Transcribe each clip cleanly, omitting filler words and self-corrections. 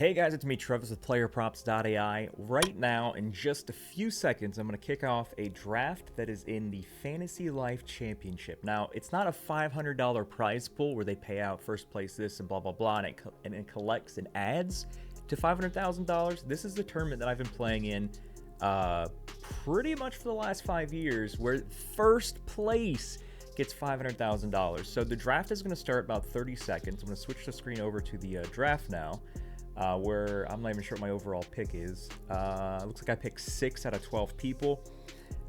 Hey guys, it's me, Travis with PlayerProps.ai. Right now, in just a few seconds, I'm going to kick off a draft that is in the Fantasy Life Championship. Now, it's not a $500 prize pool where they pay out first place this and blah, blah, blah, and it collects and adds to $500,000. This is the tournament that I've been playing in pretty much for the last 5 years, where first place gets $500,000. So the draft is going to start about 30 seconds. I'm going to switch the screen over to the draft now. Where I'm not even sure what my overall pick is. Looks like I picked 6 out of 12 people.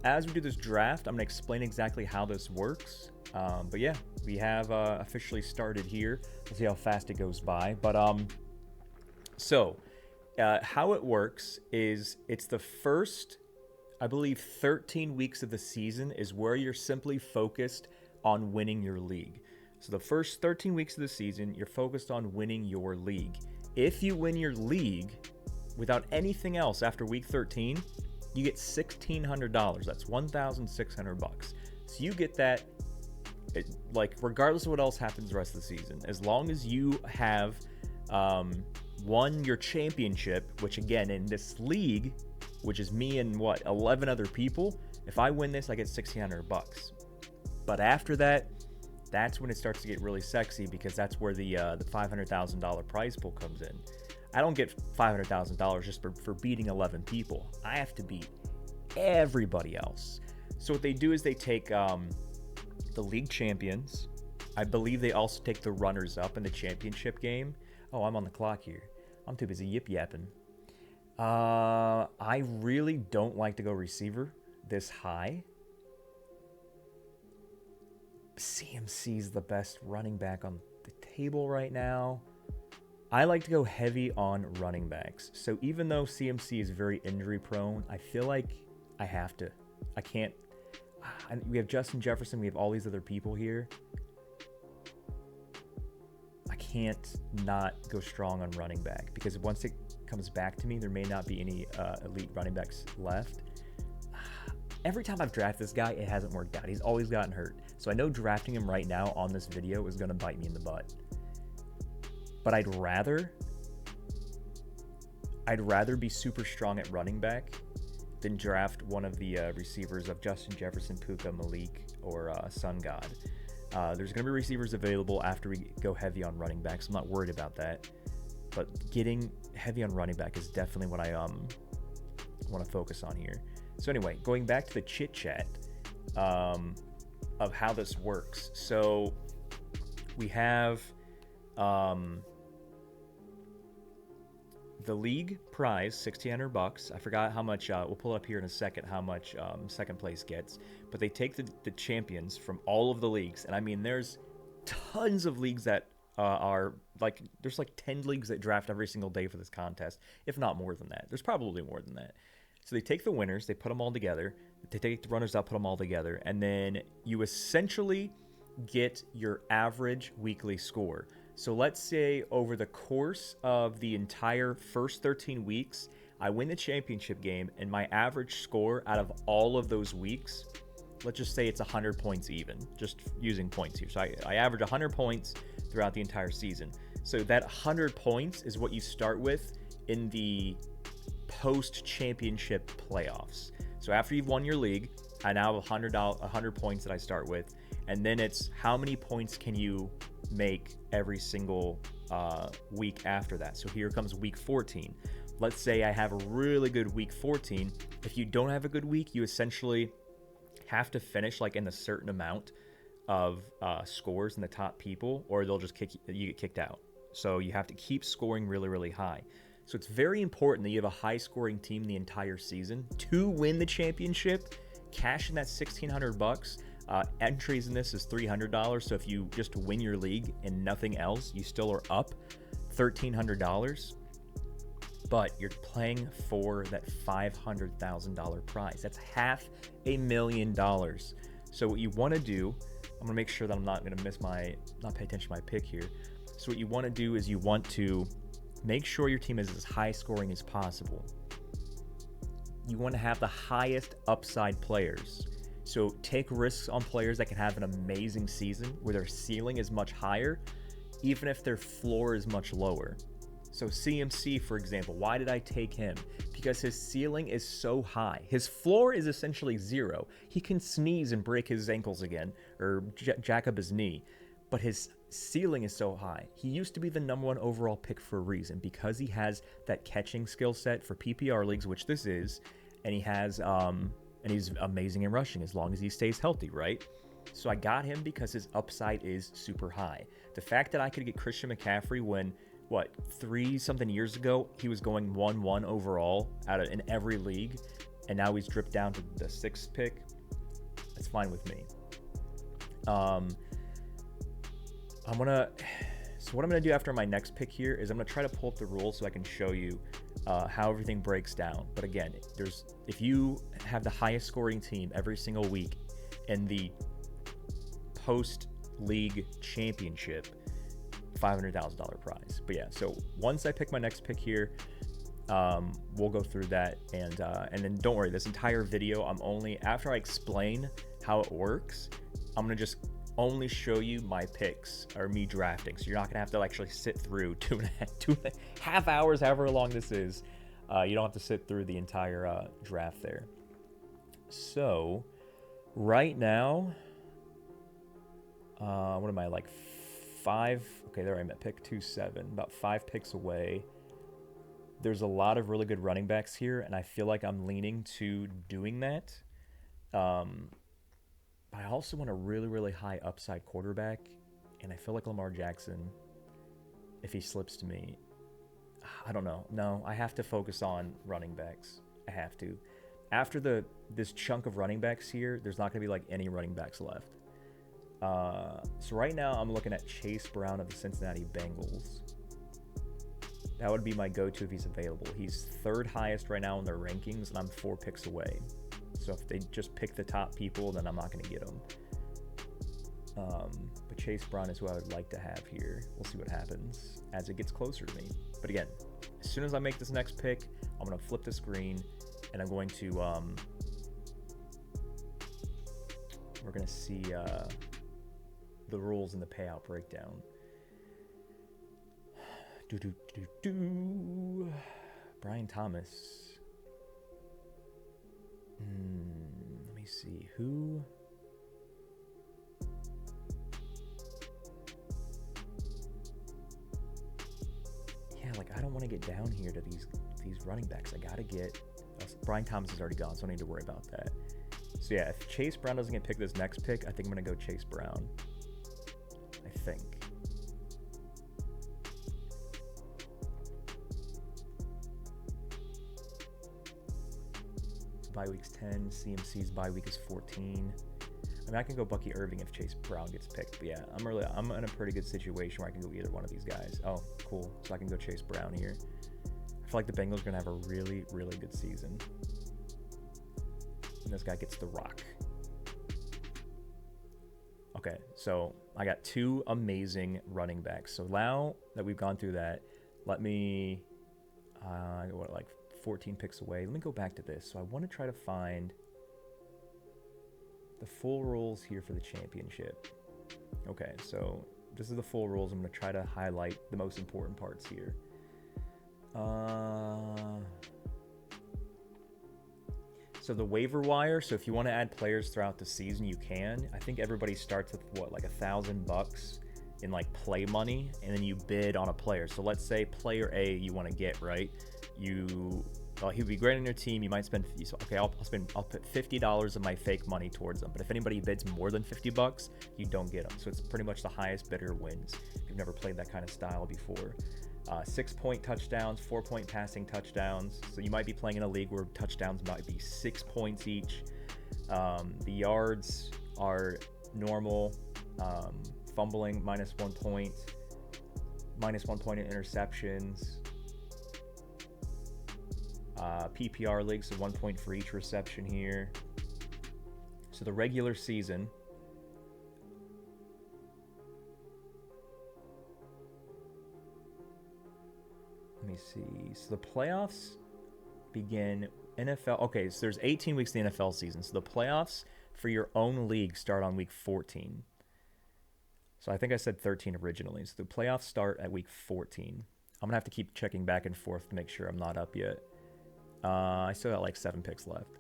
As we do this draft, I'm going to explain exactly how this works. But yeah, we have officially started here. We'll see how fast it goes by. But how it works is it's the first, I believe, 13 weeks of the season is where you're simply focused on winning your league. So the first 13 weeks of the season, you're focused on winning your league. If you win your league without anything else after week 13, you get $1,600. That's $1,600. So you get that, regardless of what else happens the rest of the season. As long as you have won your championship, which again in this league, which is me and 11 other people. If I win this, I get $1,600. But after that, that's when it starts to get really sexy, because that's where the $500,000 prize pool comes in. I don't get $500,000 just for beating 11 people. I have to beat everybody else. So what they do is they take the league champions. I believe they also take the runners-up in the championship game. Oh, I'm on the clock here. I'm too busy yip-yapping. I really don't like to go receiver this high. CMC's the best running back on the table right now. I like to go heavy on running backs. So even though CMC is very injury prone, I feel like I have to. I can't. We have Justin Jefferson. We have all these other people here. I can't not go strong on running back, because once it comes back to me, there may not be any elite running backs left. Every time I've drafted this guy, it hasn't worked out. He's always gotten hurt. So I know drafting him right now on this video is going to bite me in the butt. But I'd rather be super strong at running back than draft one of the receivers of Justin Jefferson, Puka, Malik, or Sun God. There's going to be receivers available after we go heavy on running backs. I'm not worried about that. But getting heavy on running back is definitely what I want to focus on here. So anyway, going back to the chit chat of how this works. So we have the league prize, $1,600. I forgot how much. We'll pull it up here in a second how much second place gets. But they take the champions from all of the leagues, and I mean, there's tons of leagues that are like, there's like 10 leagues that draft every single day for this contest, if not more than that. There's probably more than that. So they take the winners, they put them all together, they take the runners up, put them all together, and then you essentially get your average weekly score. So let's say over the course of the entire first 13 weeks, I win the championship game, and my average score out of all of those weeks, let's just say it's 100 points even, just using points here. So I average 100 points throughout the entire season. So that 100 points is what you start with in the post-championship playoffs. So after you've won your league, I now have 100 points that I start with, and then it's how many points can you make every single week after that. So here comes week 14. Let's say I have a really good week 14. If you don't have a good week, you essentially have to finish like in a certain amount of scores in the top people, or they'll just you get kicked out. So you have to keep scoring really, really high. So it's very important that you have a high-scoring team the entire season to win the championship. Cash in that $1,600. Entries in this is $300. So if you just win your league and nothing else, you still are up $1,300. But you're playing for that $500,000 prize. That's $500,000. So what you want to do, I'm gonna make sure that I'm not gonna not pay attention to my pick here. So what you want to do is you want to make sure your team is as high scoring as possible. You want to have the highest upside players. So take risks on players that can have an amazing season where their ceiling is much higher, even if their floor is much lower. So CMC, for example, why did I take him? Because his ceiling is so high. His floor is essentially zero. He can sneeze and break his ankles again, or jack up his knee, but his ceiling is so high. He used to be the number one overall pick for a reason, because he has that catching skill set for PPR leagues, which this is, and he's amazing in rushing as long as he stays healthy, right? So I got him because his upside is super high. The fact that I could get Christian McCaffrey when 3-something years ago he was going 1-1 overall in every league, and now he's dripped down to the 6th pick, that's fine with me. So what I'm gonna do after my next pick here is I'm gonna try to pull up the rules so I can show you how everything breaks down. But again, if you have the highest scoring team every single week in the post league championship, $500,000 prize. But yeah, so once I pick my next pick here, we'll go through that, and then don't worry, this entire video, after I explain how it works, I'm gonna just only show you my picks or me drafting, so you're not gonna have to actually sit through 2.5 hours, however long this is. You don't have to sit through the entire draft there. So right now, what am I, like 5? Okay, there I'm at pick 2-7, about 5 picks away. There's a lot of really good running backs here, and I feel like I'm leaning to doing that. But I also want a really, really high upside quarterback, and I feel like Lamar Jackson, if he slips to me, I don't know. No, I have to focus on running backs. I have to. After this chunk of running backs here, there's not going to be like any running backs left. So right now I'm looking at Chase Brown of the Cincinnati Bengals. That would be my go-to if he's available. He's 3rd highest right now in their rankings, and I'm 4 picks away. So if they just pick the top people, then I'm not going to get them. But Chase Brown is who I would like to have here. We'll see what happens as it gets closer to me. But again, as soon as I make this next pick, I'm going to flip the screen, and I'm going to we're going to see the rules and the payout breakdown. Brian Thomas. Let me see who. Yeah, like I don't want to get down here to these running backs. I gotta get. Brian Thomas is already gone, so I don't need to worry about that. So yeah, if Chase Brown doesn't get picked this next pick, I think I'm gonna go Chase Brown. I think. Bye week's 10. CMC's bye week is 14. I mean, I can go Bucky Irving if Chase Brown gets picked. But yeah, I'm in a pretty good situation where I can go either one of these guys. Oh, cool. So I can go Chase Brown here. I feel like the Bengals are going to have a really, really good season. And this guy gets the rock. Okay, so I got 2 amazing running backs. So now that we've gone through that, let me, 14 picks away. Let me go back to this. So I want to try to find the full rules here for the championship. Okay, so this is the full rules. I'm going to try to highlight the most important parts here. So the waiver wire. So if you want to add players throughout the season, you can. I think everybody starts with like $1,000 in like play money, and then you bid on a player. So let's say player A you want to get, right? He would be great on your team. You might spend, so okay, I'll put $50 of my fake money towards them. But if anybody bids more than $50, you don't get them. So it's pretty much the highest bidder wins. If you've never played that kind of style before. 6-point touchdowns, 4-point passing touchdowns. So you might be playing in a league where touchdowns might be 6 points each. The yards are normal. Fumbling -1 point. -1 point in interceptions. PPR leagues, so 1 point for each reception here. So the regular season, let me see. So the playoffs begin NFL. Okay, so there's 18 weeks in the NFL season. So the playoffs for your own league start on week 14. So I think I said 13 originally. So the playoffs start at week 14. I'm going to have to keep checking back and forth to make sure I'm not up yet. I still got like 7 picks left.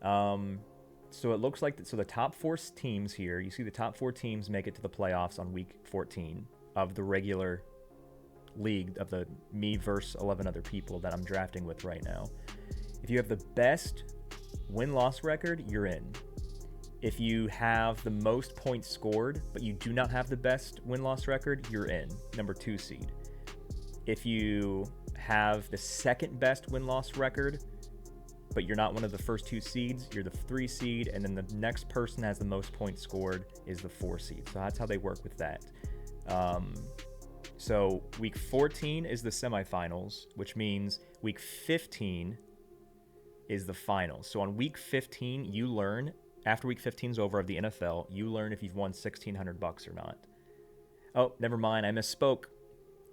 So it looks like so the top 4 teams here, you see the top 4 teams make it to the playoffs on week 14 of the regular league of the me versus 11 other people that I'm drafting with right now. If you have the best win-loss record, you're in. If you have the most points scored, but you do not have the best win-loss record, you're in, number 2 seed. If you have the second best win-loss record, but you're not one of the first 2 seeds, you're the 3 seed, and then the next person has the most points scored is the 4 seed. So that's how they work with that. So week 14 is the semifinals, which means week 15 is the finals. So on week 15, you learn, after week 15 is over of the NFL, you learn if you've won $1,600 or not. Oh, never mind, I misspoke.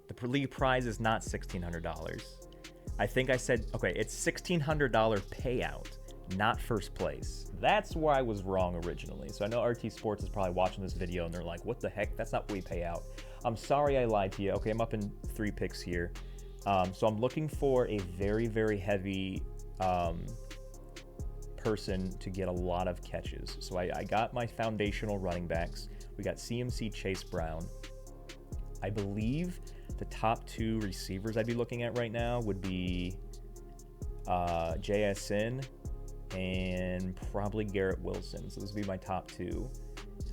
The league prize is not $1,600. I think I said, okay, it's $1,600 payout, not first place. That's where I was wrong originally. So I know RTSports is probably watching this video and they're like, what the heck? That's not what we pay out. I'm sorry I lied to you. Okay, I'm up in 3 picks here. So I'm looking for a very, very heavy person to get a lot of catches. So I got my foundational running backs. We got CMC Chase Brown. I believe the top 2 receivers I'd be looking at right now would be JSN and probably Garrett Wilson. So those would be my top 2.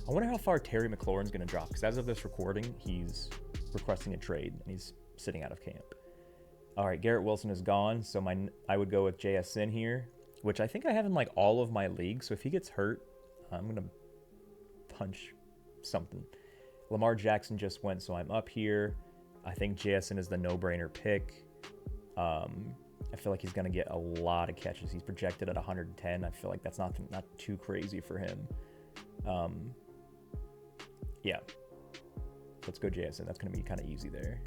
I wonder how far Terry McLaurin's going to drop, because as of this recording, he's requesting a trade and he's sitting out of camp. All right, Garrett Wilson is gone, so I would go with JSN here, which I think I have in like all of my leagues. So if he gets hurt, I'm going to punch something. Lamar Jackson just went, so I'm up here. I think JSN is the no-brainer pick. I feel like he's going to get a lot of catches. He's projected at 110. I feel like that's not too crazy for him. Yeah. Let's go JSN. That's going to be kind of easy there.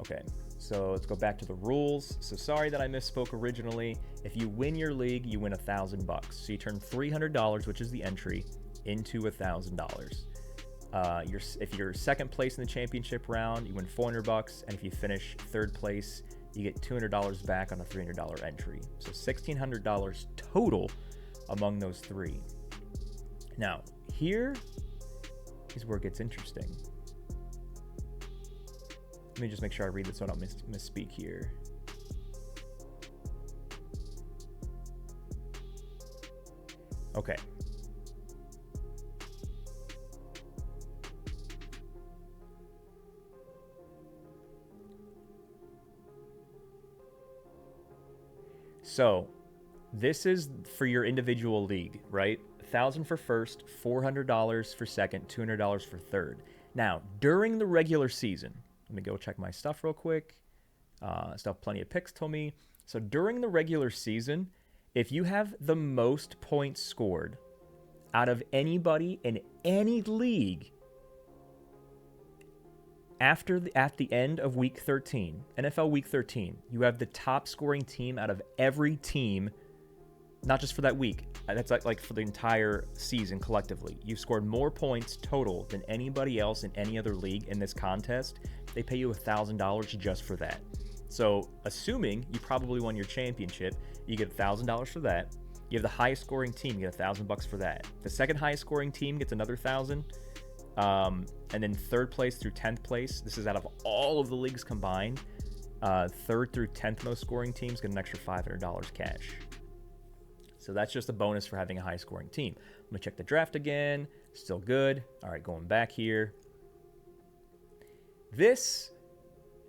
Okay, so let's go back to the rules. So sorry that I misspoke originally. If you win your league, you win $1,000. So you turn $300, which is the entry, into $1,000. If you're second place in the championship round, you win $400, and if you finish third place, you get $200 back on a $300 entry. So $1,600 total among those 3. Now, here is where it gets interesting. Let me just make sure I read this so I don't misspeak here. Okay. So this is for your individual league, right? $1,000 for first, $400 for second, $200 for third. Now, during the regular season, let me go check my stuff real quick. Stuff plenty of picks told me. So during the regular season, if you have the most points scored out of anybody in any league at the end of week 13, NFL week 13, you have the top scoring team out of every team, not just for that week. That's like for the entire season collectively. You've scored more points total than anybody else in any other league in this contest. They pay you $1,000 just for that. So assuming you probably won your championship, you get $1,000 for that. You have the highest scoring team, you get $1,000 for that. The second highest scoring team gets another $1,000. And then third place through 10th place, this is out of all of the leagues combined, third through 10th most scoring teams get an extra $500 cash. So that's just a bonus for having a high scoring team. I'm gonna check the draft again, still good. All right, going back here. This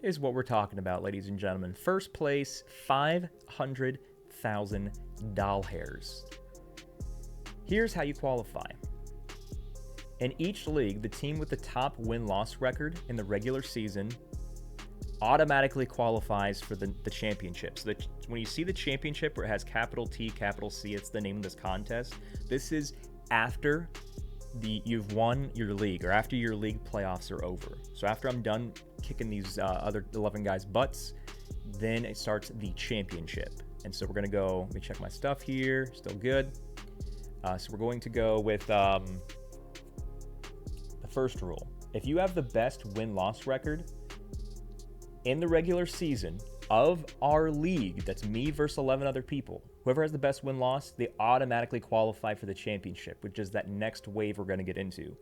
is what we're talking about, ladies and gentlemen. First place, 500,000 doll hairs. Here's how you qualify. In each league, the team with the top win-loss record in the regular season automatically qualifies for the championship. So when you see the championship where it has capital T, capital C, it's the name of this contest. This is after you've won your league, or after your league playoffs are over. So after I'm done kicking these other 11 guys' butts, then it starts the championship. And so we're going to go, let me check my stuff here, still good. So we're going to go with the first rule. If you have the best win-loss record, in the regular season of our league, that's me versus 11 other people, whoever has the best win-loss, they automatically qualify for the championship, which is that next wave we're going to get into.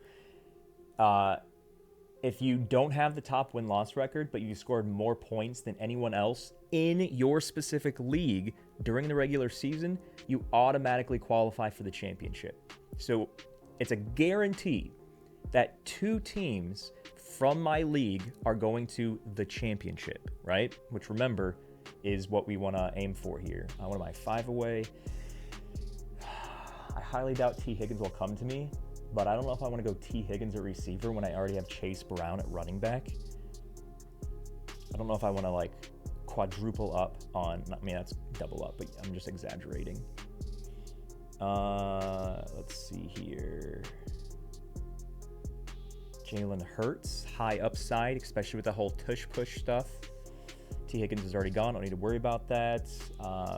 If you don't have the top win-loss record, but you scored more points than anyone else in your specific league during the regular season, you automatically qualify for the championship. So it's a guarantee that 2 teams from my league are going to the championship, right? Which, remember, is what we want to aim for here. What am I, 5 away? I highly doubt T. Higgins will come to me, but I don't know if I want to go T. Higgins at receiver when I already have Chase Brown at running back. I don't know if I want to, like, quadruple up on, I mean, that's double up, but I'm just exaggerating. Let's see here. Jalen Hurts, high upside, especially with the whole tush-push stuff. T. Higgins is already gone. Don't need to worry about that.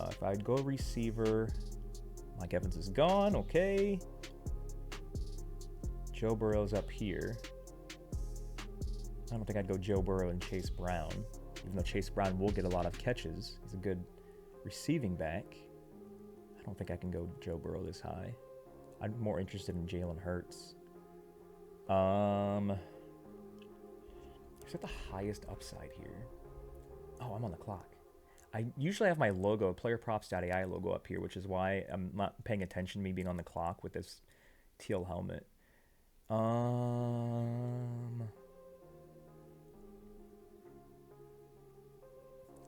If I'd go receiver, Mike Evans is gone. Okay. Joe Burrow's up here. I don't think I'd go Joe Burrow and Chase Brown, even though Chase Brown will get a lot of catches. He's a good receiving back. I don't think I can go Joe Burrow this high. I'm more interested in Jalen Hurts. Who's at the highest upside here? Oh, I'm on the clock. I usually have my logo, PlayerProps.ai logo up here, which is why I'm not paying attention to me being on the clock with this teal helmet. I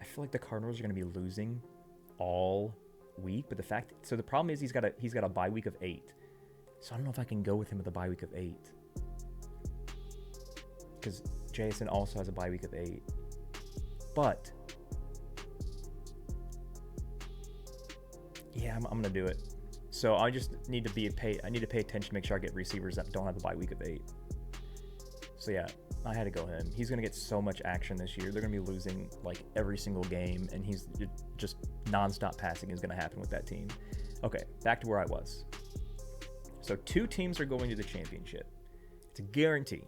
feel like the Cardinals are going to be losing all week, but the problem is he's got a bye week of 8. So I don't know if I can go with him with a bye week of 8. Because Jason also has a bye week of 8. But yeah, I'm gonna do it. So I just need to pay attention to make sure I get receivers that don't have a bye week of 8. So yeah, I had to go him. He's gonna get so much action this year. They're gonna be losing like every single game, and he's just nonstop passing is gonna happen with that team. Okay, back to where I was. So 2 teams are going to the championship. It's a guarantee.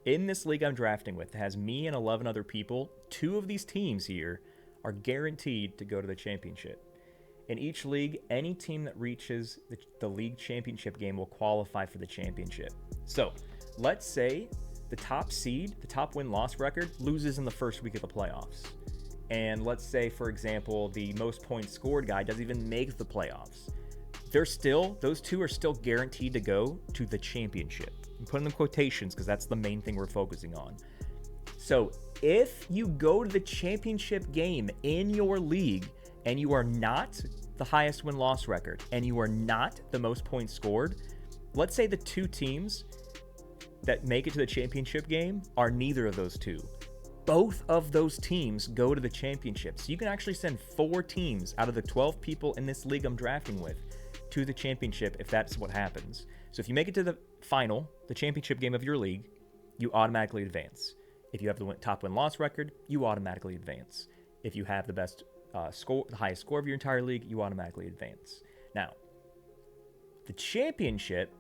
In this league I'm drafting with, it has me and 11 other people. 2 of these teams here are guaranteed to go to the championship. In each league, any team that reaches the league championship game will qualify for the championship. So let's say the top seed, the top win-loss record, loses in the first week of the playoffs. And let's say, for example, the most points scored guy doesn't even make the playoffs. Those 2 are still guaranteed to go to the championship. I'm putting in quotations because that's the main thing we're focusing on. So if you go to the championship game in your league and you are not the highest win-loss record and you are not the most points scored, let's say the 2 teams that make it to the championship game are neither of those 2. Both of those teams go to the championship. So you can actually send 4 teams out of the 12 people in this league I'm drafting with to the championship if that's what happens. So if you make it to the final, the championship game of your league, you automatically advance. If you have the top win-loss record, you automatically advance. If you have the best score, the highest score of your entire league, you automatically advance. Now, the championship,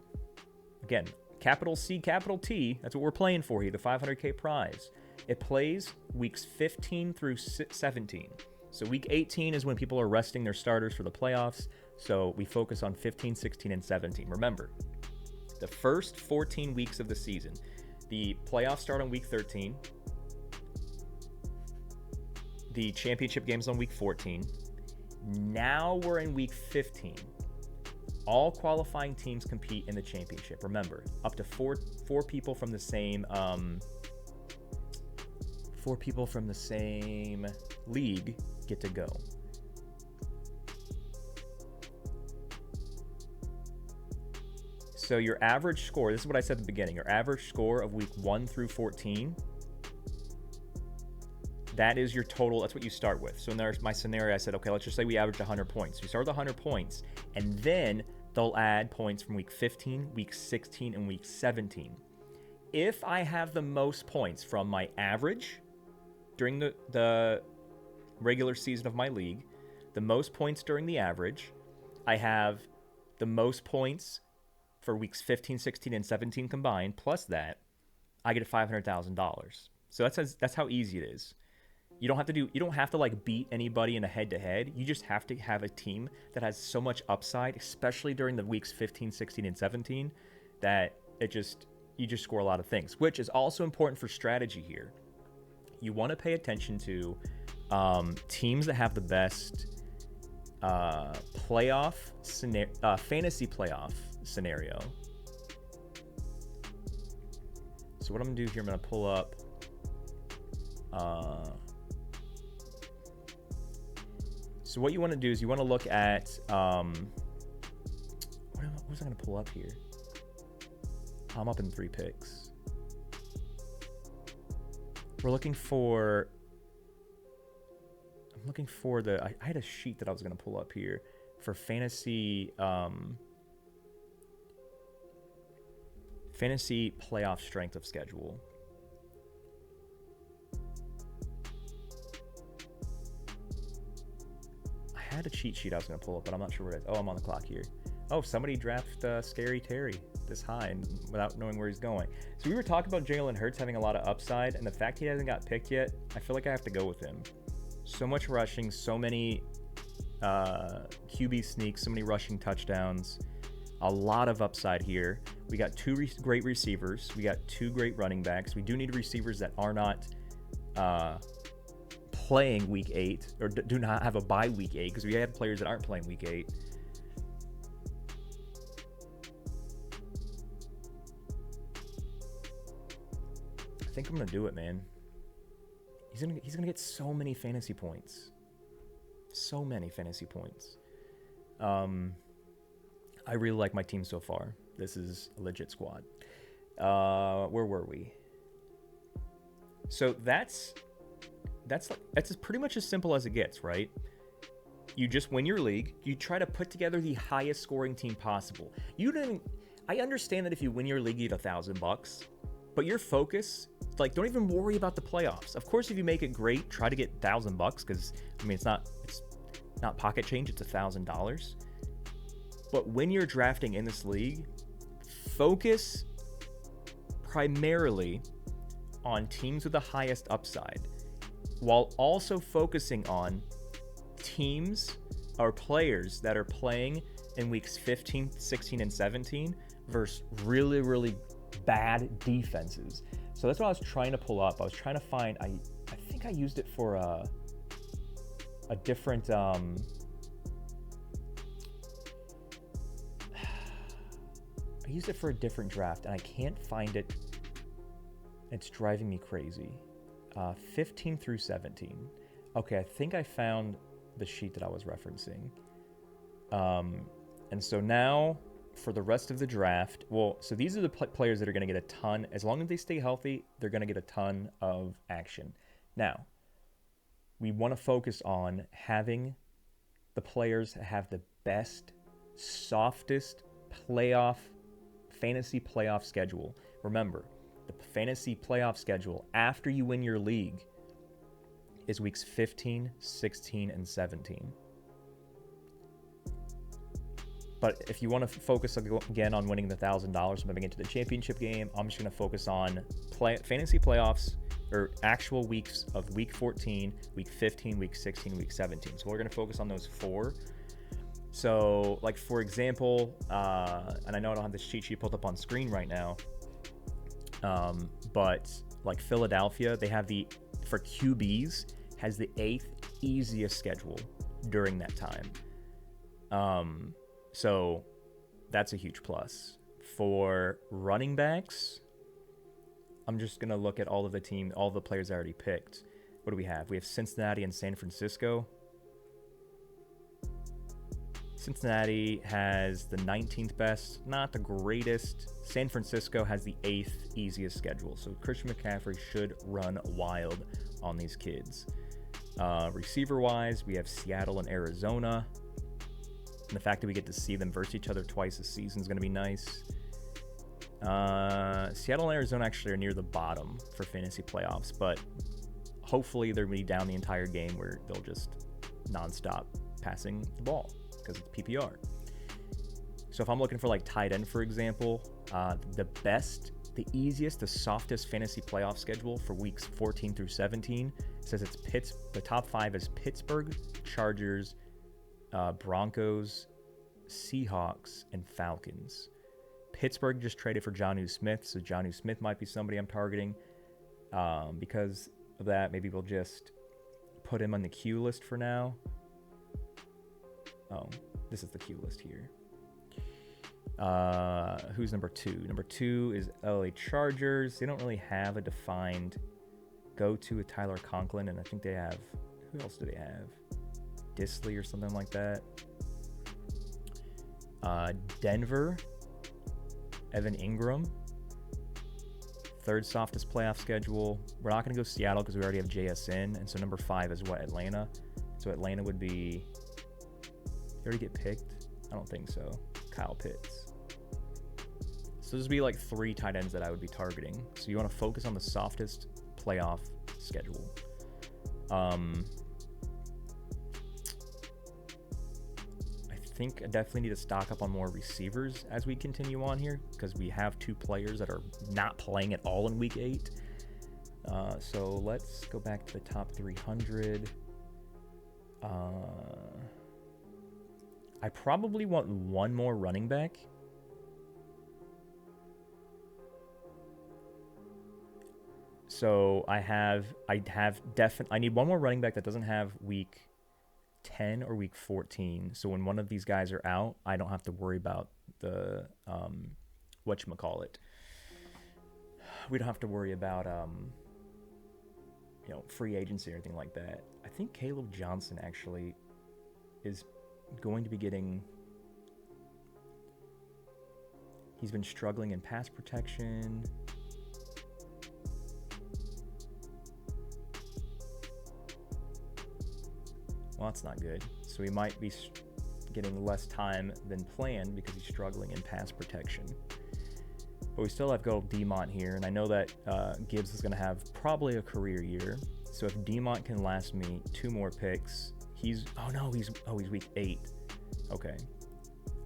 again, capital C, capital T, that's what we're playing for here, the $500K prize. It plays weeks 15 through 17. So week 18 is when people are resting their starters for the playoffs. So we focus on 15, 16, and 17. Remember, the first 14 weeks of the season, the playoffs start on week 13. The championship game's on week 14. Now we're in week 15. All qualifying teams compete in the championship. Remember, up to four people from the same league get to go. So your average score, this is what I said at the beginning, your average score of week 1 through 14, that is your total. That's what you start with. So in my scenario, I said, okay, let's just say we average 100 points. We start with 100 points, and then they'll add points from week 15, week 16, and week 17. If I have the most points from my average during the regular season of my league, the most points during the average, I have the most points for weeks 15, 16, and 17 combined, plus that, I get $500,000. So that's how easy it is. you don't have to like beat anybody in a head-to-head. You just have to have a team that has so much upside, especially during the weeks 15, 16, and 17, that you just score a lot of things, which is also important for strategy here. You want to pay attention to teams that have the best fantasy playoff scenario. So what I'm gonna do here, I'm gonna pull up so what you want to do is you want to look at what was I gonna pull up here? I'm up in 3 picks. I'm looking for I had a sheet that I was gonna pull up here for fantasy playoff strength of schedule. I had a cheat sheet I was going to pull up, but I'm not sure where it is. Oh, I'm on the clock here. Oh, somebody draft Scary Terry this high and without knowing where he's going. So we were talking about Jalen Hurts having a lot of upside, and the fact he hasn't got picked yet, I feel like I have to go with him. So much rushing, so many QB sneaks, so many rushing touchdowns. A lot of upside here. We got 2 great receivers. We got 2 great running backs. We do need receivers that are not playing week 8 or do not have a bye week 8, because we have players that aren't playing week 8. I think I'm gonna do it, man. He's gonna get so many fantasy points. So many fantasy points. I really like my team so far. This is a legit squad. Where were we? So that's pretty much as simple as it gets, right? You just win your league. You try to put together the highest scoring team possible. I understand that if you win your league, you get $1,000, but your focus, like, don't even worry about the playoffs. Of course, if you make it great, try to get $1,000, because I mean, it's not pocket change. It's $1,000. But when you're drafting in this league, focus primarily on teams with the highest upside, while also focusing on teams or players that are playing in weeks 15, 16, and 17 versus really, really bad defenses. So that's what I was trying to pull up. I was trying to find, I think I used it for a different, I used it for a different draft, and I can't find it. It's driving me crazy. 15 through 17. Okay, I think I found the sheet that I was referencing. And so now for the rest of the draft, so these are the players that are going to get a ton. As long as they stay healthy, they're going to get a ton of action. Now, we want to focus on having the players have the best, softest fantasy playoff schedule. Remember, the fantasy playoff schedule after you win your league is weeks 15, 16, and 17. But if you want to focus again on winning the $1,000 moving into the championship game, I'm just going to focus on fantasy playoffs, or actual weeks of week 14, week 15, week 16, week 17. So we're going to focus on those 4. So, like, for example, and I know I don't have this cheat sheet pulled up on screen right now, but like Philadelphia, they have for QBs, has the 8th easiest schedule during that time. So that's a huge plus. For running backs, I'm just going to look at all the players I already picked. What do we have? We have Cincinnati and San Francisco. Cincinnati has the 19th best, not the greatest. San Francisco has the 8th easiest schedule. So Christian McCaffrey should run wild on these kids. Receiver-wise, we have Seattle and Arizona. And the fact that we get to see them versus each other twice this season is going to be nice. Seattle and Arizona actually are near the bottom for fantasy playoffs, but hopefully they're going to be down the entire game where they'll just nonstop passing the ball because it's PPR. So if I'm looking for like tight end, for example, the best the easiest, the softest fantasy playoff schedule for weeks 14 through 17 says the top 5 is Pittsburgh, Chargers, Broncos, Seahawks, and Falcons. Pittsburgh just traded for Jonnu Smith, so Jonnu Smith might be somebody I'm targeting. Because of that, maybe we'll just put him on the queue list for now. Oh, this is the queue list here. Who's number 2? Number 2 is LA Chargers. They don't really have a defined go-to with Tyler Conklin, and I think they have, who else do they have? Disley or something like that. Denver, Evan Ingram. Third softest playoff schedule. We're not going to go Seattle because we already have JSN, and so number 5 is what, Atlanta? So Atlanta would be, they already get picked? I don't think so. Kyle Pitts. So this would be like 3 tight ends that I would be targeting. So you want to focus on the softest playoff schedule. I think I definitely need to stock up on more receivers as we continue on here, because we have 2 players that are not playing at all in week 8. So let's go back to the top 300. I probably want one more running back. So I need one more running back that doesn't have week 10 or week 14. So when one of these guys are out, I don't have to worry about the whatchamacallit. We don't have to worry about free agency or anything like that. I think Caleb Johnson actually is going to be getting, he's been struggling in pass protection. Well, that's not good. So he might be getting less time than planned because he's struggling in pass protection. But we still have go Demont here, and I know that Gibbs is going to have probably a career year. So if Demont can last me 2 more picks, he's week 8. Okay.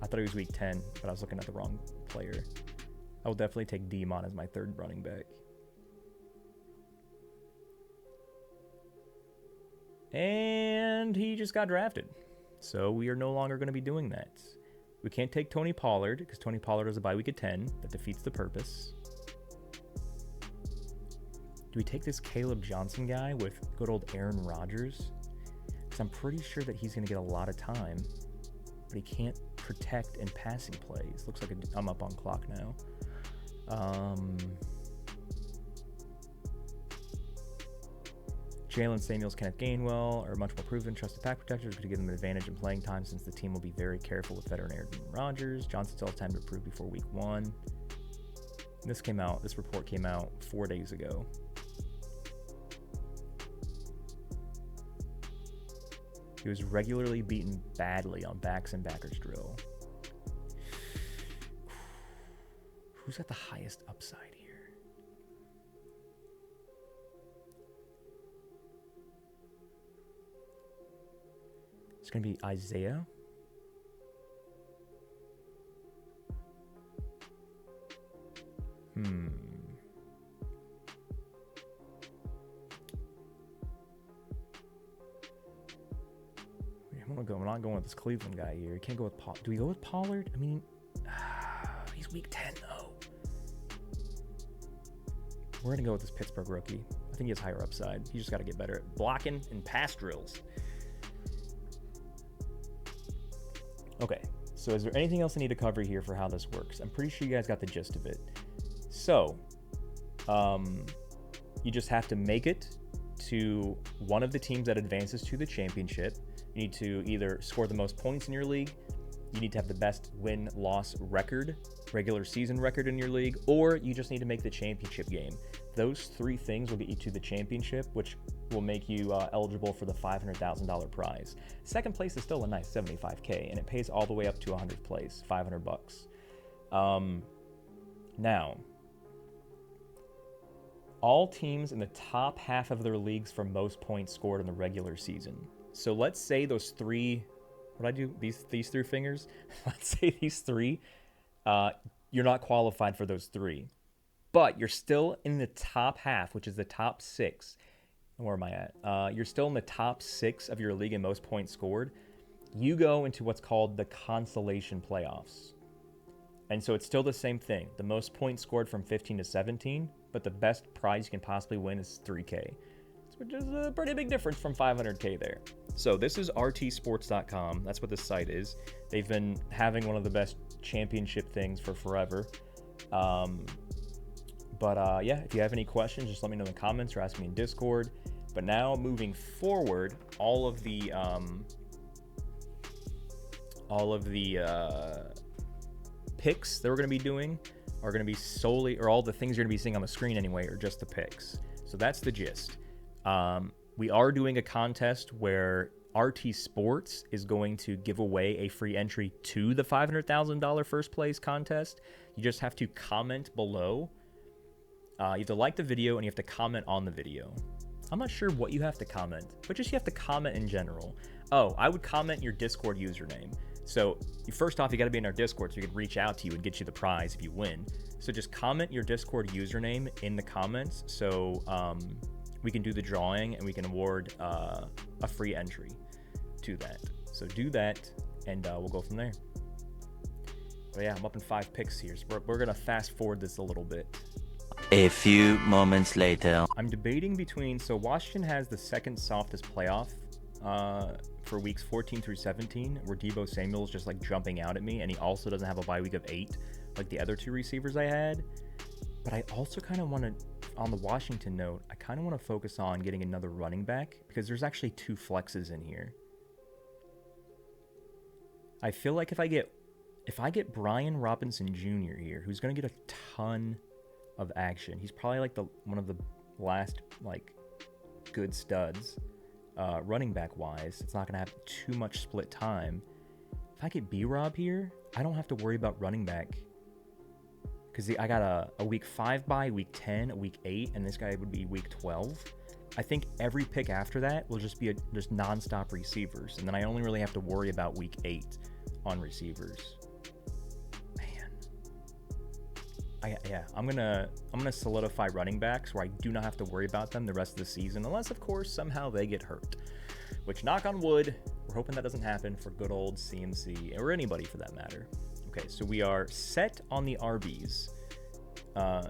I thought he was week 10, but I was looking at the wrong player. I will definitely take Demont as my 3rd running back. And he just got drafted. So we are no longer going to be doing that. We can't take Tony Pollard because Tony Pollard has a bye week at 10. That defeats the purpose. Do we take this Caleb Johnson guy with good old Aaron Rodgers? Because I'm pretty sure that he's going to get a lot of time, but he can't protect in passing plays. Looks like I'm up on clock now. Jalen Samuels, Kenneth Gainwell are much more proven, trusted pack protectors, going to give them an advantage in playing time since the team will be very careful with veteran Aaron Rodgers. Johnson still has time to prove before week 1. This report came out 4 days ago. He was regularly beaten badly on backs and backers drill. Who's at the highest upside here? It's going to be Isaiah. I'm not going with this Cleveland guy here. You can't go with Pollard. Do we go with Pollard? I mean, he's week 10 though. We're going to go with this Pittsburgh rookie. I think he has higher upside. He just got to get better at blocking and pass drills. Okay, so is there anything else I need to cover here for how this works? I'm pretty sure you guys got the gist of it. So, you just have to make it to one of the teams that advances to the championship. You need to either score the most points in your league, you need to have the best win-loss record, regular season record in your league, or you just need to make the championship game. Those 3 things will get you to the championship, which will make you eligible for the $500,000 prize. Second place is still a nice $75K, and it pays all the way up to 100th place, $500. Now, all teams in the top half of their leagues for most points scored in the regular season. So let's say those 3, what do I do? These 3 fingers? Let's say these 3, you're not qualified for those 3. but you're still in the top half, which is the top 6. Where am I at? You're still in the top 6 of your league in most points scored. You go into what's called the Consolation playoffs. And so it's still the same thing. The most points scored from 15 to 17, but the best prize you can possibly win is 3K, which is a pretty big difference from 500K there. So this is RTSports.com. That's what this site is. They've been having one of the best championship things for forever. Yeah, if you have any questions, just let me know in the comments or ask me in Discord. But now moving forward, all of the picks that we're going to be doing are going to be solely, or all the things you're going to be seeing on the screen anyway, are just the picks. So that's the gist. We are doing a contest where RTSports is going to give away a free entry to the $500,000 first place contest. You just have to comment below. You have to like the video and you have to comment on the video. I'm not sure what you have to comment, but just you have to comment in general. Oh, I would comment your Discord username. So first off, you got to be in our Discord so we can reach out to you and get you the prize if you win. So just comment your Discord username in the comments so we can do the drawing and we can award a free entry to that. So do that and we'll go from there. But yeah, I'm up in 5 picks here. So we're going to fast forward this a little bit. A few moments later. I'm debating between, so Washington has the second softest playoff for weeks 14 through 17, where Deebo Samuel's just like jumping out at me, and he also doesn't have a bye week of 8 like the other 2 receivers I had. But I also kind of want to, on the Washington note, I kind of want to focus on getting another running back because there's actually 2 flexes in here. I feel like if I get Brian Robinson Jr. here, who's going to get a ton of action, he's probably like one of the last like good studs running back wise. It's not going to have too much split time. If I get B-Rob here, I don't have to worry about running back because I got a week 5 bye, week 10, a week 8, and this guy would be week 12. I think every pick after that will just be just non-stop receivers, and then I only really have to worry about week 8 on receivers. I'm gonna solidify running backs where I do not have to worry about them the rest of the season, unless of course somehow they get hurt. Which, knock on wood, we're hoping that doesn't happen for good old CMC or anybody for that matter. Okay, so we are set on the RBs.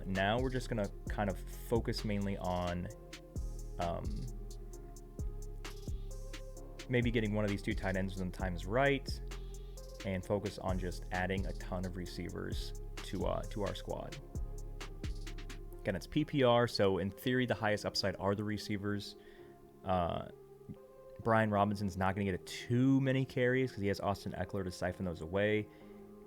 Now we're just gonna kind of focus mainly on maybe getting one of these 2 tight ends when the time is right, and focus on just adding a ton of receivers to our squad. Again, it's PPR, so in theory, the highest upside are the receivers. Brian Robinson's not going to get too many carries because he has Austin Eckler to siphon those away.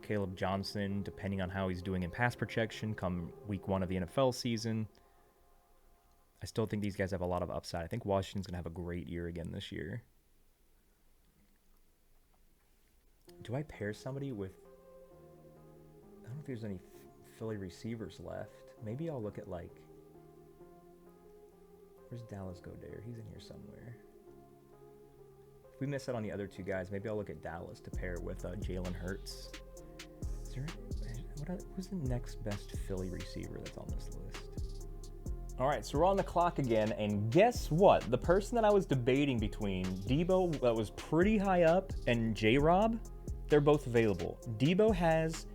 Caleb Johnson, depending on how he's doing in pass protection come week 1 of the NFL season. I still think these guys have a lot of upside. I think Washington's going to have a great year again this year. Do I pair somebody with... I don't know if there's any Philly receivers left. Maybe I'll look at like... Where's Dallas Goedert? He's in here somewhere. If we miss out on the other 2 guys, maybe I'll look at Dallas to pair with Jalen Hurts. Who's the next best Philly receiver that's on this list? All right, so we're on the clock again, and guess what? The person that I was debating between Deebo, that was pretty high up, and J-Rob, they're both available. Deebo has,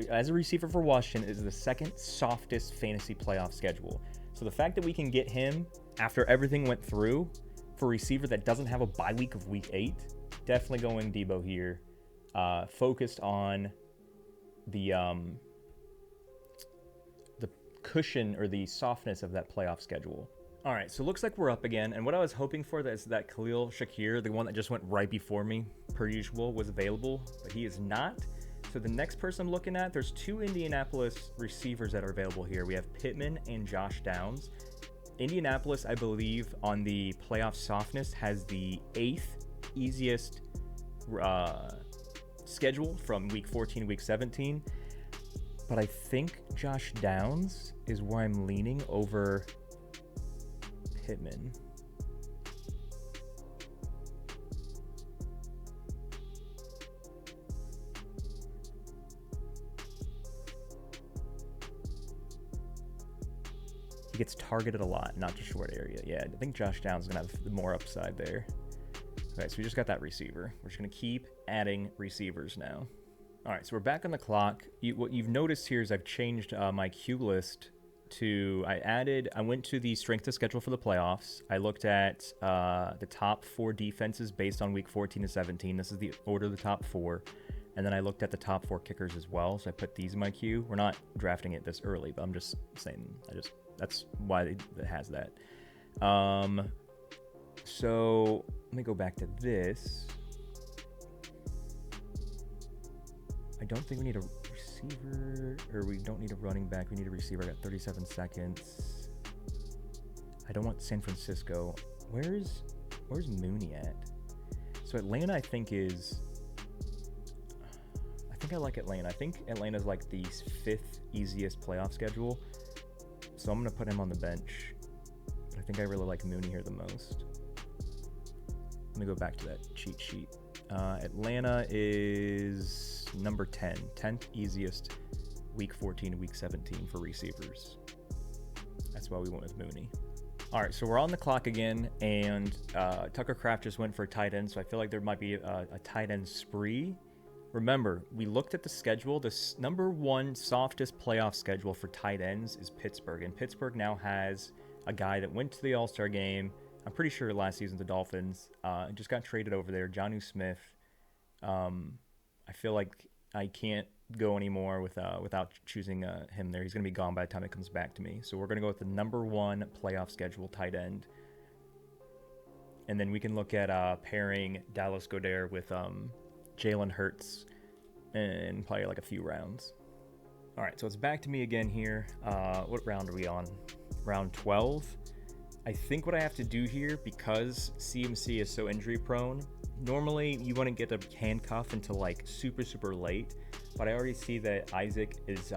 as a receiver for Washington, is the second softest fantasy playoff schedule. So the fact that we can get him after everything went through for a receiver that doesn't have a bye week of week 8, definitely going Deebo here. Focused on the cushion or the softness of that playoff schedule. All right, so it looks like we're up again. And what I was hoping for is that Khalil Shakir, the one that just went right before me, per usual, was available, but he is not. So the next person I'm looking at, there's 2 Indianapolis receivers that are available here. We have Pittman and Josh Downs. Indianapolis, I believe, on the playoff softness, has the 8th easiest schedule from week 14 to week 17. But I think Josh Downs is where I'm leaning over Pittman. gets targeted a lot, not just short area. Yeah, I think Josh Downs is going to have more upside there. Okay, so we just got that receiver. We're just going to keep adding receivers now. All right, so we're back on the clock. What you've noticed here is I've changed my queue list to, I went to the strength of schedule for the playoffs. I looked at the top 4 defenses based on week 14 to 17. This is the order of the top 4. And then I looked at the top 4 kickers as well. So I put these in my queue. We're not drafting it this early, but I'm just saying, that's why it has that. So let me go back to this. I don't think we need a receiver, or we don't need a running back. We need a receiver. I got 37 seconds. I don't want San Francisco. Where's Mooney at? So Atlanta, I think I like Atlanta. I think Atlanta's like the 5th easiest playoff schedule. So I'm going to put him on the bench. But I think I really like Mooney here the most. Let me go back to that cheat sheet. Atlanta is number 10. 10th easiest week 14 to week 17 for receivers. That's why we went with Mooney. All right, so we're on the clock again, and Tucker Kraft just went for a tight end, so I feel like there might be a tight end spree. Remember, we looked at the schedule. The number 1 softest playoff schedule for tight ends is Pittsburgh, and Pittsburgh now has a guy that went to the All-Star game. I'm pretty sure last season the Dolphins just got traded over there, Jonnu Smith. I feel like I can't go anymore without choosing him there. He's going to be gone by the time it comes back to me. So we're going to go with the number 1 playoff schedule tight end. And then we can look at pairing Dallas Goedert with Jalen Hurts in probably like a few rounds. All right, so it's back to me again here. What round are we on? Round 12. I think what I have to do here, because CMC is so injury prone, normally you wouldn't get a handcuff until like super late, but I already see that Isaac is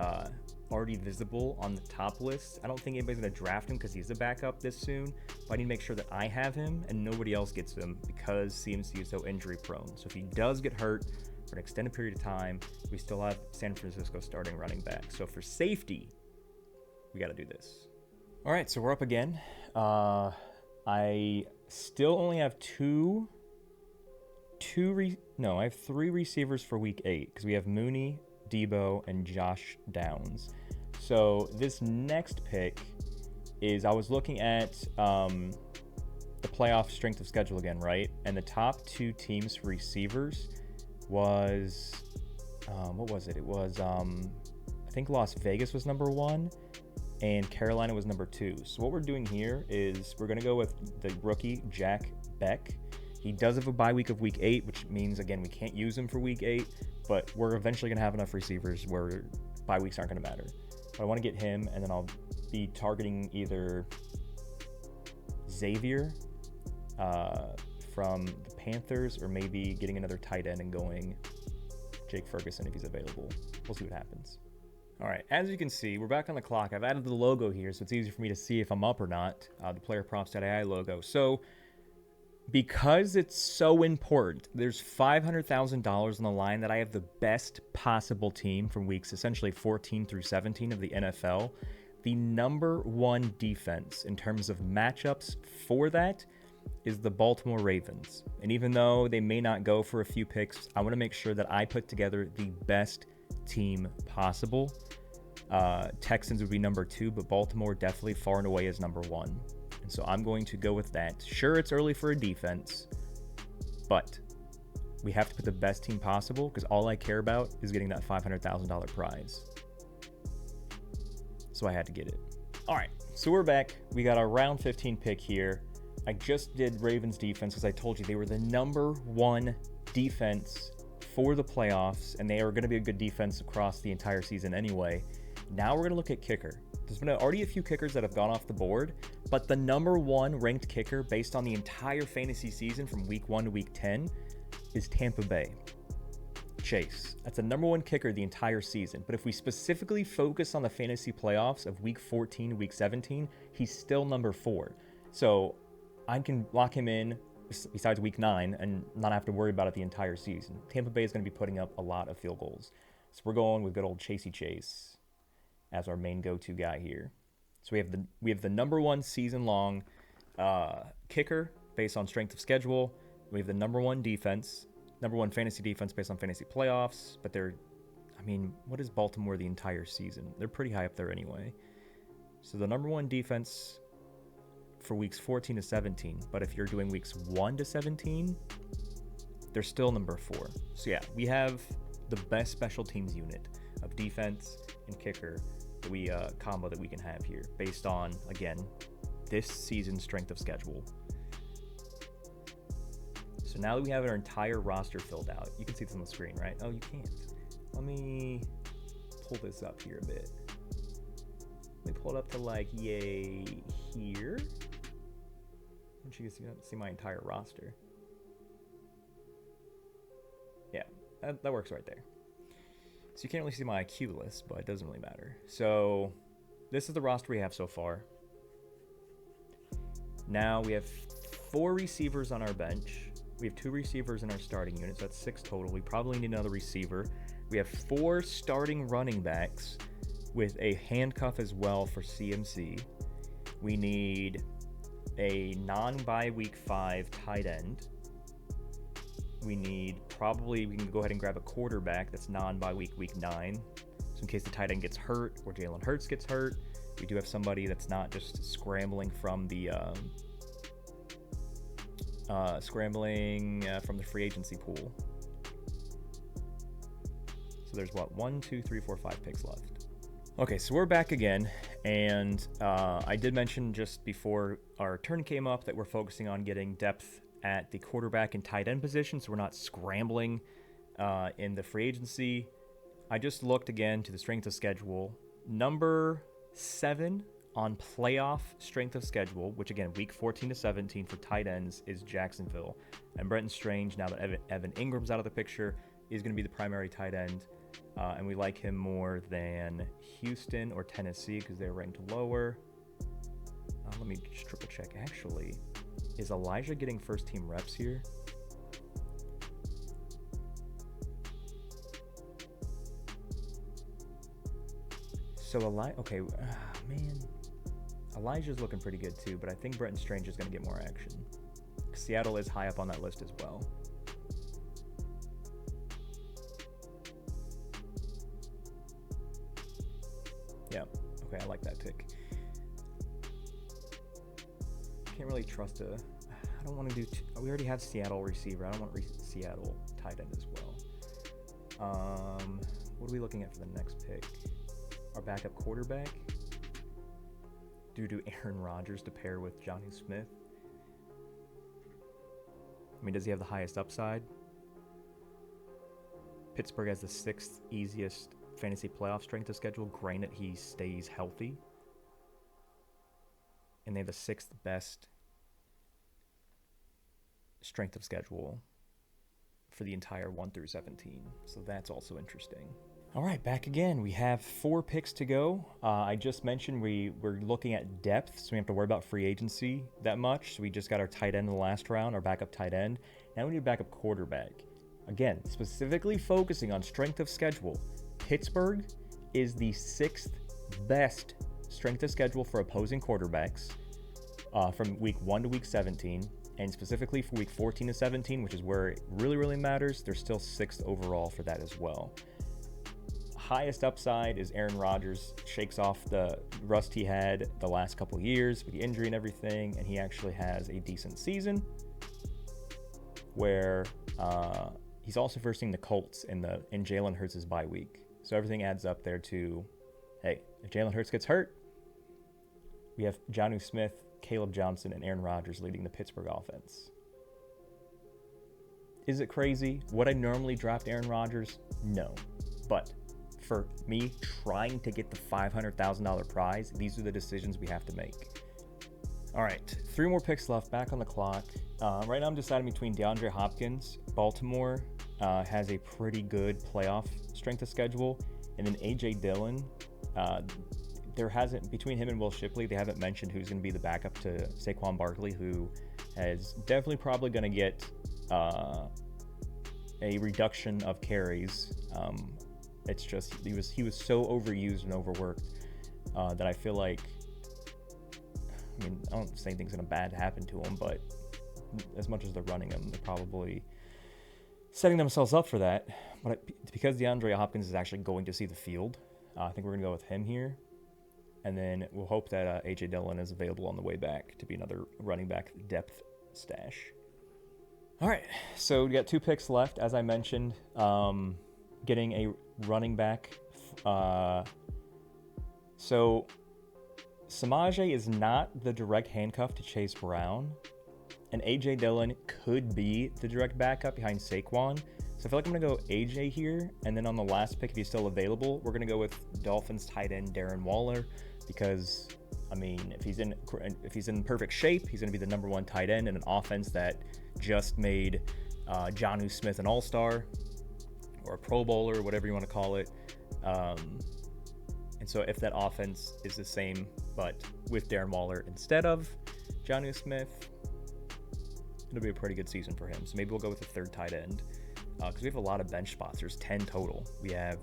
already visible on the top list. I don't think anybody's going to draft him because he's a backup this soon, but I need to make sure that I have him and nobody else gets him because CMC is so injury prone. So if he does get hurt for an extended period of time, we still have San Francisco starting running back. So for safety, we got to do this. All right, so we're up again. I still only have I have 3 receivers for week 8 because we have Mooney, Debo, and Josh Downs. So this next pick is, I was looking at the playoff strength of schedule again, right? And the top 2 teams for receivers was, what was it? It was, I think Las Vegas was number 1 and Carolina was number 2. So what we're doing here is we're going to go with the rookie Jack Beck. He does have a bye week of week 8, which means, again, we can't use him for week 8, but we're eventually going to have enough receivers where bye weeks aren't going to matter. But I want to get him, and then I'll be targeting either Xavier from the Panthers, or maybe getting another tight end and going Jake Ferguson if he's available. We'll see what happens. All right, as you can see, we're back on the clock. I've added the logo here, so it's easy for me to see if I'm up or not, the PlayerProps.ai logo. So because it's so important, there's $500,000 on the line that I have the best possible team from weeks essentially 14 through 17 of the NFL. The number 1 defense in terms of matchups for that is the Baltimore Ravens. And even though they may not go for a few picks, I want to make sure that I put together the best team possible. Texans would be number 2, but Baltimore definitely far and away is number 1. And so I'm going to go with that. Sure, it's early for a defense, but we have to put the best team possible because all I care about is getting that $500,000 prize. So I had to get it. All right, so we're back. We got our round 15 pick here. I just did Ravens defense because I told you they were the number 1 defense for the playoffs, and they are going to be a good defense across the entire season anyway. Now we're going to look at kicker. There's been already a few kickers that have gone off the board, but the number 1 ranked kicker based on the entire fantasy season from week 1 to week 10 is Tampa Bay. Chase. That's the number 1 kicker the entire season. But if we specifically focus on the fantasy playoffs of week 14 to week 17, he's still number 4. So I can lock him in besides week 9 and not have to worry about it the entire season. Tampa Bay is going to be putting up a lot of field goals. So we're going with good old Chasey Chase as our main go-to guy here. So we have the number one season long kicker based on strength of schedule. We have the number one fantasy defense based on fantasy playoffs. But what is Baltimore the entire season? They're pretty high up there anyway. So the number one defense for weeks 14 to 17. But if you're doing weeks 1 to 17, they're still number 4. So yeah, we have the best special teams unit of defense and kicker that we combo that we can have here based on, again, this season's strength of schedule. So now that we have our entire roster filled out, you can see this on the screen, right? Oh, you can't. Let me pull this up here a bit. Let me pull it up to here. And you can see my entire roster. Yeah, that works right there. So you can't really see my IQ list, but it doesn't really matter. So this is the roster we have so far. Now we have 4 receivers on our bench. We have 2 receivers in our starting unit, so that's 6 total. We probably need another receiver. We have 4 starting running backs with a handcuff as well for CMC. We need a non-bye week 5 tight end. We can go ahead and grab a quarterback that's non-bye week 9. So in case the tight end gets hurt or Jalen Hurts gets hurt, we do have somebody that's not just scrambling from the free agency pool. So there's 1, 2, 3, 4, 5 picks left. Okay, so we're back again, and I did mention just before our turn came up that we're focusing on getting depth at the quarterback and tight end position, so we're not scrambling in the free agency. I just looked again to the strength of schedule. Number 7 on playoff strength of schedule, which again, week 14 to 17 for tight ends, is Jacksonville. And Brenton Strange, now that Evan Ingram's out of the picture, is going to be the primary tight end. And we like him more than Houston or Tennessee because they're ranked lower. Let me just triple check. Actually, is Elijah getting first team reps here? So man. Elijah's looking pretty good too, but I think Brenton Strange is going to get more action. Seattle is high up on that list as well. Yeah, okay, I like that pick. Can't really trust I don't want to do... we already have Seattle receiver. I don't want Seattle tight end as well. What are we looking at for the next pick? Our backup quarterback? Due to Aaron Rodgers to pair with Jonnu Smith. I mean, does he have the highest upside? Pittsburgh has the 6th easiest fantasy playoff strength of schedule. Granted, he stays healthy. And they have the 6th best strength of schedule for the entire 1 through 17. So that's also interesting. All right, back again. We have 4 picks to go. I just mentioned we're looking at depth, so we don't have to worry about free agency that much. So we just got our tight end in the last round, our backup tight end. Now we need a backup quarterback. Again, specifically focusing on strength of schedule. Pittsburgh is the 6th best strength of schedule for opposing quarterbacks from week 1 to week 17. And specifically for week 14 to 17, which is where it really, really matters, they're still 6th overall for that as well. Highest upside is Aaron Rodgers shakes off the rust he had the last couple years with the injury and everything, and he actually has a decent season where he's also versing the Colts in Jalen Hurts' bye week. So everything adds up there to, hey, if Jalen Hurts gets hurt, we have Jonnu Smith, Caleb Johnson, and Aaron Rodgers leading the Pittsburgh offense. Is it crazy? Would I normally draft Aaron Rodgers? No. But for me trying to get the $500,000 prize, these are the decisions we have to make. All right, 3 more picks left, back on the clock. Right now I'm deciding between DeAndre Hopkins. Baltimore has a pretty good playoff strength of schedule. And then A.J. Dillon, between him and Will Shipley, they haven't mentioned who's going to be the backup to Saquon Barkley, who is definitely probably going to get a reduction of carries. It's just he was so overused and overworked that I feel like I mean, I don't say anything's going to bad happen to him, but as much as they're running him, they're probably setting themselves up for that. But because DeAndre Hopkins is actually going to see the field, I think we're going to go with him here. And then we'll hope that A.J. Dillon is available on the way back to be another running back depth stash. All right, so we got 2 picks left. As I mentioned, getting a running back. So Samaje is not the direct handcuff to Chase Brown, and A.J. Dillon could be the direct backup behind Saquon. So I feel like I'm going to go A.J. here, and then on the last pick, if he's still available, we're going to go with Dolphins tight end Darren Waller, because, I mean, if he's in perfect shape, he's going to be the number 1 tight end in an offense that just made Jonnu Smith an all-star, or a Pro Bowler, whatever you want to call it. And so if that offense is the same, but with Darren Waller instead of Jonnu Smith, it'll be a pretty good season for him. So maybe we'll go with the 3rd tight end, because we have a lot of bench spots. There's 10 total. We have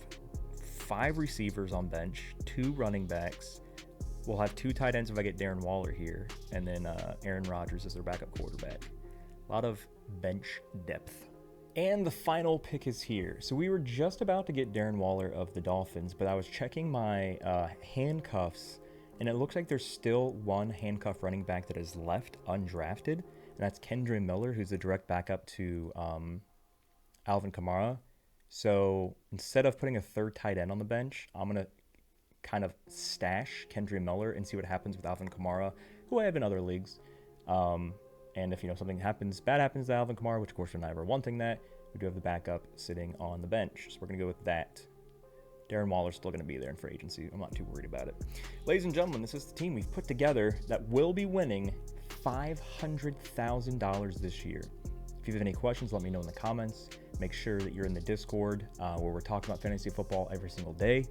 5 receivers on bench, 2 running backs. We'll have 2 tight ends if I get Darren Waller here, and then Aaron Rodgers as their backup quarterback. A lot of bench depth. And the final pick is here. So we were just about to get Darren Waller of the Dolphins, but I was checking my handcuffs, and it looks like there's still 1 handcuff running back that is left undrafted, and that's Kendre Miller, who's the direct backup to Alvin Kamara. So instead of putting a 3rd tight end on the bench, I'm going to kind of stash Kendre Miller and see what happens with Alvin Kamara, who I have in other leagues. And if, something bad happens to Alvin Kamara, which of course we're never wanting that, we do have the backup sitting on the bench. So we're going to go with that. Darren Waller's still going to be there in free agency. I'm not too worried about it. Ladies and gentlemen, this is the team we've put together that will be winning $500,000 this year. If you have any questions, let me know in the comments. Make sure that you're in the Discord where we're talking about fantasy football every single day.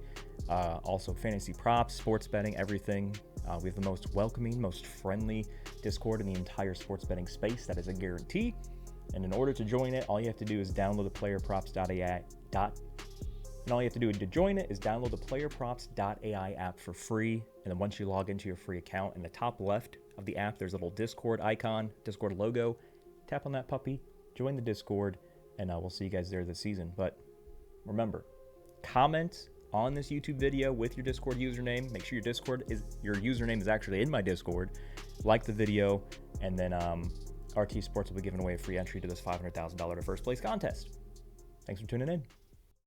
Also fantasy props, sports betting, everything. We have the most welcoming, most friendly Discord in the entire sports betting space. That is a guarantee. And in order to join it, all you have to do is download the PlayerProps.ai. And all you have to do to join it is download the PlayerProps.ai app for free. And then once you log into your free account, in the top left of the app, there's a little Discord icon, Discord logo. Tap on that puppy, join the Discord, and we'll see you guys there this season. But remember, comment on this YouTube video with your Discord username. Make sure your username is actually in my Discord. Like the video, and then RTSports will be giving away a free entry to this $500,000 to first place contest. Thanks for tuning in.